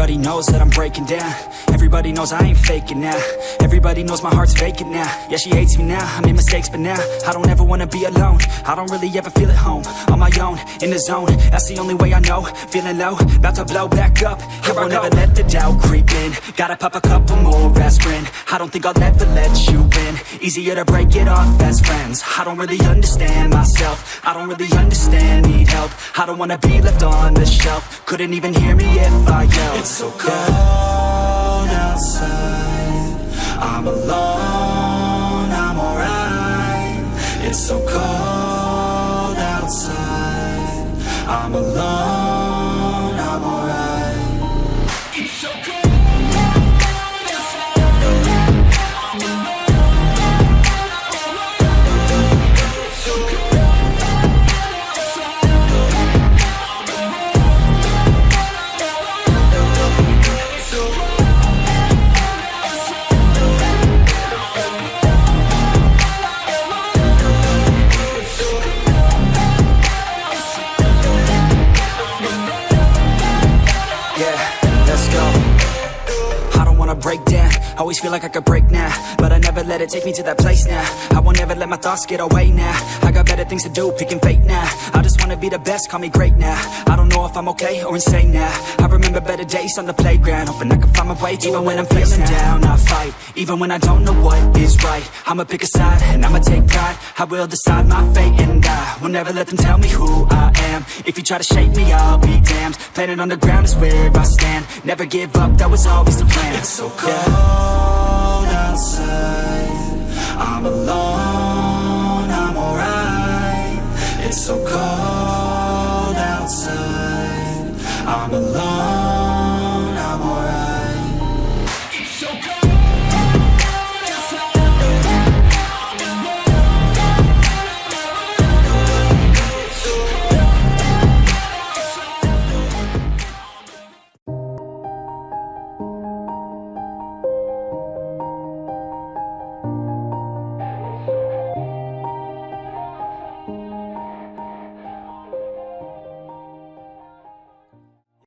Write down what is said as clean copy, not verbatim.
Everybody knows that I'm breaking down. Everybody knows I ain't faking now. Everybody knows my heart's vacant now. Yeah, she hates me now, I made mistakes, but now I don't ever wanna be alone. I don't really ever feel at home. On my own, in the zone, that's the only way I know. Feeling low, about to blow back up. Here I won't ever let the doubt creep in. Gotta pop a couple more aspirin. I don't think I'll ever let you in. Easier to break it off as friends. I don't really understand myself. I don't really understand, need help. I don't wanna be left on the shelf. Couldn't even hear me if I yelled. It's so cold outside, I'm alone, I'm alright. It's so cold outside, I'm alone, I'm alright. It's so cold. Break down, always feel like I could break now, but I never let it take me to that place now. I won't ever let my thoughts get away now. I got better things to do, picking fate now. I just wanna be the best, call me great now. I don't know if I'm okay or insane now. I remember better days on the playground, hoping I can find my way to even when I'm feeling down, I fight, even when I don't know what is right. I'ma pick a side, and I'ma take pride. I will decide my fate, and I will never let them tell me who I am. If you try to shake me, I'll be damned. Planet on the ground is where I stand. Never give up, that was always the plan. It's so cold outside, I'm alone, I'm alright. It's so cold outside, I'm alone.